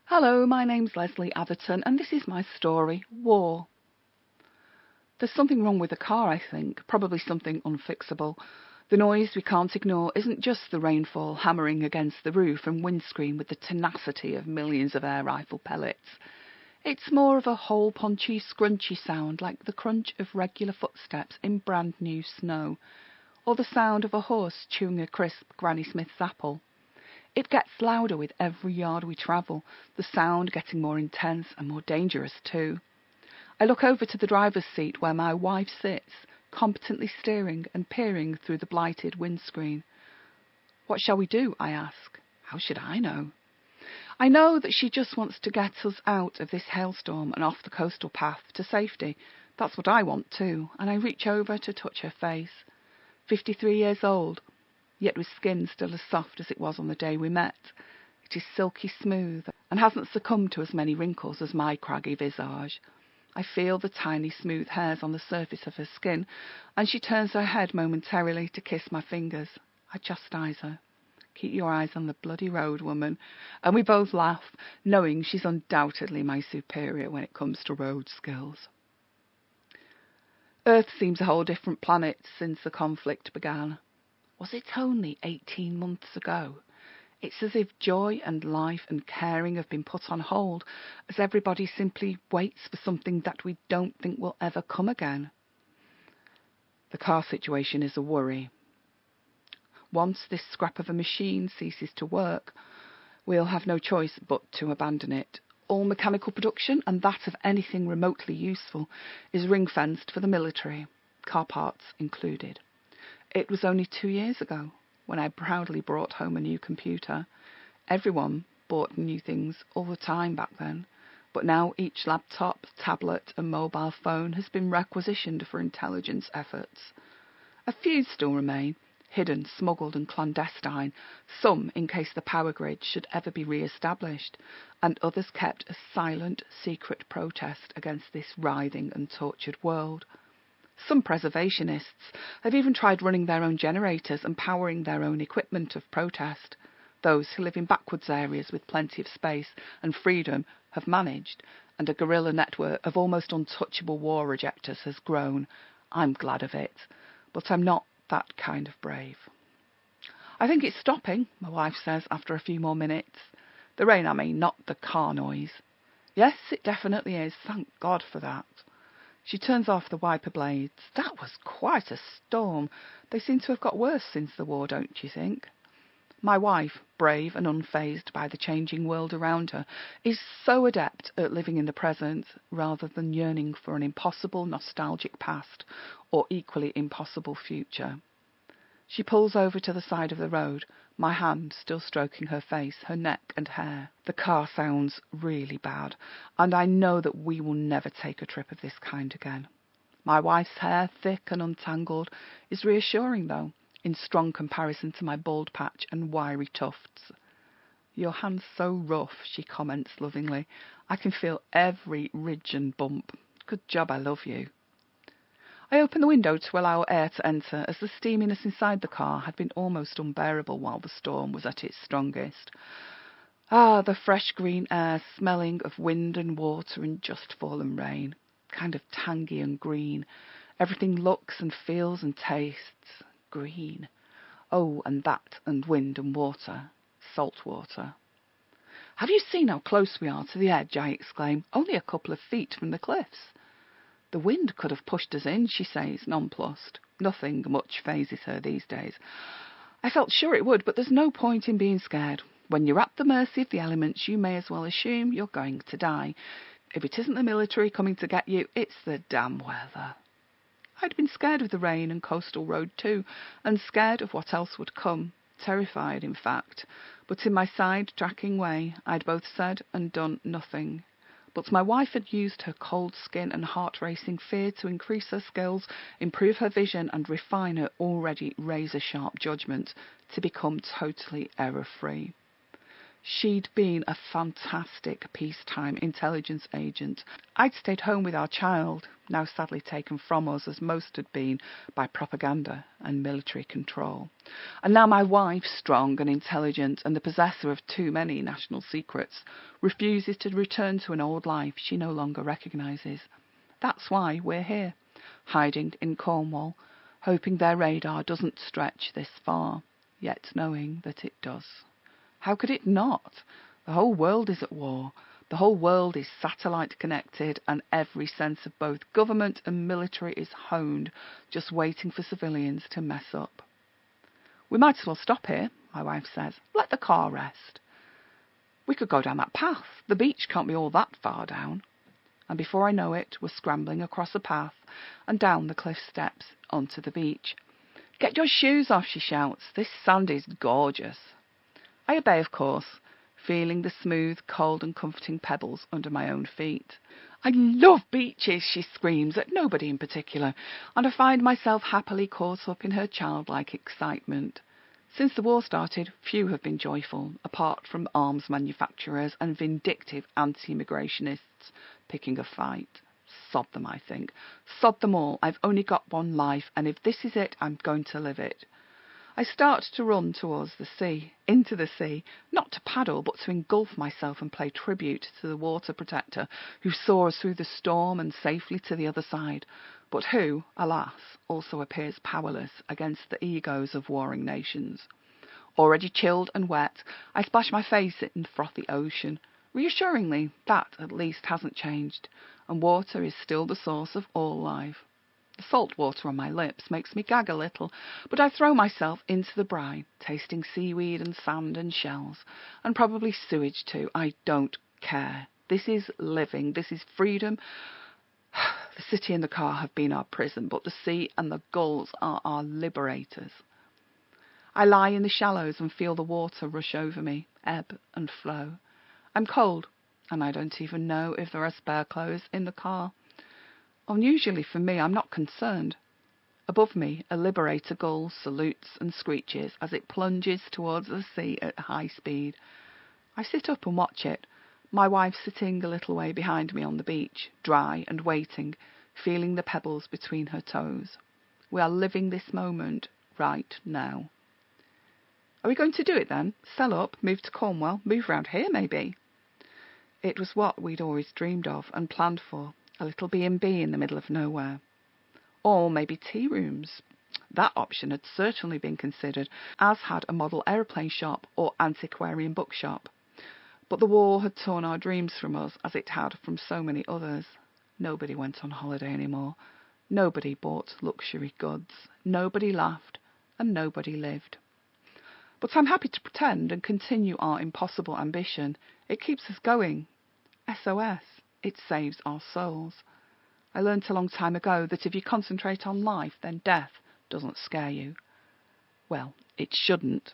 Hello, my name's Lesley Atherton, and this is my story, War. There's something wrong with the car, I think, probably something unfixable. The noise we can't ignore isn't just the rainfall hammering against the roof and windscreen with the tenacity of millions of air rifle pellets. It's more of a hole-punchy, scrunchy sound like the crunch of regular footsteps in brand new snow, or the sound of a horse chewing a crisp Granny Smith's apple. It gets louder with every yard we travel, the sound getting more intense and more dangerous too. I look over to the driver's seat where my wife sits, competently steering and peering through the blighted windscreen. What shall we do? I ask. How should I know? I know that she just wants to get us out of this hailstorm and off the coastal path to safety. That's what I want too, and I reach over to touch her face. 53 years old, yet with skin still as soft as it was on the day we met. It is silky smooth and hasn't succumbed to as many wrinkles as my craggy visage. I feel the tiny smooth hairs on the surface of her skin, and she turns her head momentarily to kiss my fingers. I chastise her. Keep your eyes on the bloody road, woman. And we both laugh, knowing she's undoubtedly my superior when it comes to road skills. Earth seems a whole different planet since the conflict began. Was it only 18 months ago? It's as if joy and life and caring have been put on hold, as everybody simply waits for something that we don't think will ever come again. The car situation is a worry. Once this scrap of a machine ceases to work, we'll have no choice but to abandon it. All mechanical production, and that of anything remotely useful, is ring-fenced for the military, car parts included. It was only 2 years ago when I proudly brought home a new computer. Everyone bought new things all the time back then, but now each laptop, tablet and mobile phone has been requisitioned for intelligence efforts. A few still remain, hidden, smuggled and clandestine, some in case the power grid should ever be re-established, and others kept as silent, secret protest against this writhing and tortured world. Some preservationists have even tried running their own generators and powering their own equipment of protest. Those who live in backwards areas with plenty of space and freedom have managed, and a guerrilla network of almost untouchable war rejectors has grown. I'm glad of it, but I'm not that kind of brave. I think it's stopping, my wife says after a few more minutes. The rain, I mean, not the car noise. Yes, it definitely is. Thank God for that. She turns off the wiper blades. That was quite a storm. They seem to have got worse since the war, don't you think? My wife, brave and unfazed by the changing world around her, is so adept at living in the present rather than yearning for an impossible nostalgic past or equally impossible future. She pulls over to the side of the road, my hand still stroking her face, her neck and hair. The car sounds really bad, and I know that we will never take a trip of this kind again. My wife's hair, thick and untangled, is reassuring though, in strong comparison to my bald patch and wiry tufts. Your hand's so rough, she comments lovingly. I can feel every ridge and bump. Good job I love you. I open the window to allow air to enter, as the steaminess inside the car had been almost unbearable while the storm was at its strongest. Ah, the fresh green air smelling of wind and water and just fallen rain, kind of tangy and green. Everything looks and feels and tastes green. Oh, and that and wind and water, salt water. Have you seen how close we are to the edge? I exclaim. Only a couple of feet from the cliffs. The wind could have pushed us in, she says, nonplussed. Nothing much phases her these days. I felt sure it would, but there's no point in being scared. When you're at the mercy of the elements, you may as well assume you're going to die. If it isn't the military coming to get you, it's the damn weather. I'd been scared of the rain and coastal road too, and scared of what else would come. Terrified, in fact. But in my side-tracking way, I'd both said and done nothing. But my wife had used her cold skin and heart-racing fear to increase her skills, improve her vision and refine her already razor-sharp judgment to become totally error-free. She'd been a fantastic peacetime intelligence agent. I'd stayed home with our child, now sadly taken from us as most had been by propaganda and military control. And now my wife, strong and intelligent and the possessor of too many national secrets, refuses to return to an old life she no longer recognises. That's why we're here, hiding in Cornwall, hoping their radar doesn't stretch this far, yet knowing that it does. How could it not? The whole world is at war. The whole world is satellite connected, and every sense of both government and military is honed, just waiting for civilians to mess up. We might as well stop here, my wife says. Let the car rest. We could go down that path. The beach can't be all that far down. And before I know it, we're scrambling across a path and down the cliff steps onto the beach. Get your shoes off, she shouts. This sand is gorgeous. I obey, of course, feeling the smooth, cold and comforting pebbles under my own feet. I love beaches, she screams, at nobody in particular, and I find myself happily caught up in her childlike excitement. Since the war started, few have been joyful, apart from arms manufacturers and vindictive anti-immigrationists picking a fight. Sod them, I think. Sod them all. I've only got one life, and if this is it, I'm going to live it. I start to run towards the sea, into the sea, not to paddle, but to engulf myself and pay tribute to the water protector who saw us through the storm and safely to the other side, but who, alas, also appears powerless against the egos of warring nations. Already chilled and wet, I splash my face in the frothy ocean. Reassuringly, that at least hasn't changed, and water is still the source of all life. The salt water on my lips makes me gag a little, but I throw myself into the brine, tasting seaweed and sand and shells, and probably sewage too. I don't care. This is living. This is freedom. The city and the car have been our prison, but the sea and the gulls are our liberators. I lie in the shallows and feel the water rush over me, ebb and flow. I'm cold, and I don't even know if there are spare clothes in the car. Unusually for me, I'm not concerned. Above me, a liberator gull salutes and screeches as it plunges towards the sea at high speed. I sit up and watch it, my wife sitting a little way behind me on the beach, dry and waiting, feeling the pebbles between her toes. We are living this moment right now. Are we going to do it then? Sell up, move to Cornwall, move round here maybe? It was what we'd always dreamed of and planned for. A little B&B in the middle of nowhere. Or maybe tea rooms. That option had certainly been considered, as had a model aeroplane shop or antiquarian bookshop. But the war had torn our dreams from us, as it had from so many others. Nobody went on holiday anymore. Nobody bought luxury goods. Nobody laughed, and nobody lived. But I'm happy to pretend and continue our impossible ambition. It keeps us going. SOS. It saves our souls. I learnt a long time ago that if you concentrate on life, then death doesn't scare you. Well, it shouldn't.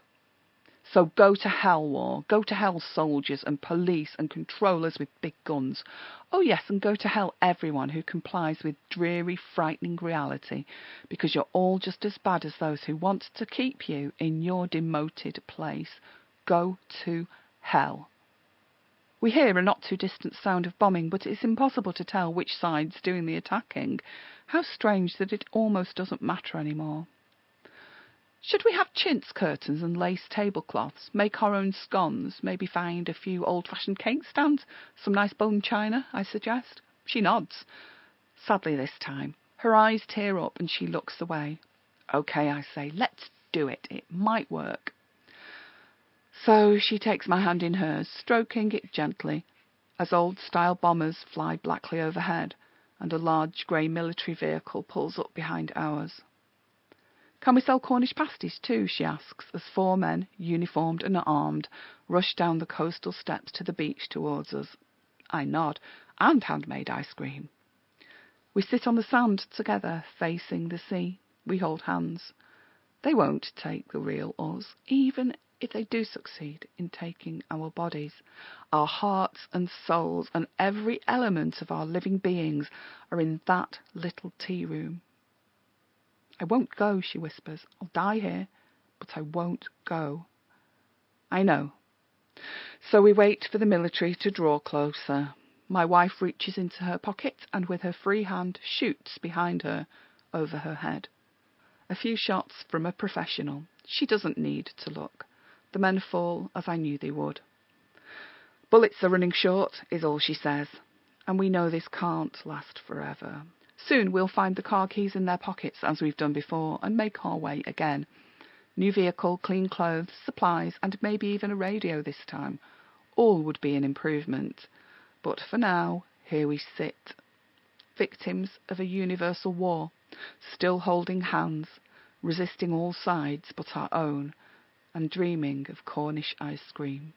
So go to hell, war. Go to hell, soldiers and police and controllers with big guns. Oh yes, and go to hell, everyone who complies with dreary, frightening reality, because you're all just as bad as those who want to keep you in your demoted place. Go to hell. We hear a not-too-distant sound of bombing, but it's impossible to tell which side's doing the attacking. How strange that it almost doesn't matter anymore. Should we have chintz curtains and lace tablecloths, make our own scones, maybe find a few old-fashioned cake stands, some nice bone china, I suggest? She nods. Sadly this time. Her eyes tear up and she looks away. OK, I say, let's do it. It might work. So she takes my hand in hers, stroking it gently, as old-style bombers fly blackly overhead, and a large grey military vehicle pulls up behind ours. Can we sell Cornish pasties too, she asks, as 4 men, uniformed and armed, rush down the coastal steps to the beach towards us. I nod, and handmade ice cream. We sit on the sand together, facing the sea. We hold hands. They won't take the real us, even if they do succeed in taking our bodies. Our hearts and souls and every element of our living beings are in that little tea room. I won't go, she whispers. I'll die here, but I won't go. I know. So we wait for the military to draw closer. My wife reaches into her pocket and with her free hand shoots behind her, over her head. A few shots from a professional. She doesn't need to look. The men fall as I knew they would. Bullets are running short, is all she says. And we know this can't last forever. Soon we'll find the car keys in their pockets as we've done before and make our way again. New vehicle, clean clothes, supplies, and maybe even a radio this time. All would be an improvement. But for now, here we sit. Victims of a universal war, still holding hands, resisting all sides but our own, and dreaming of Cornish ice cream.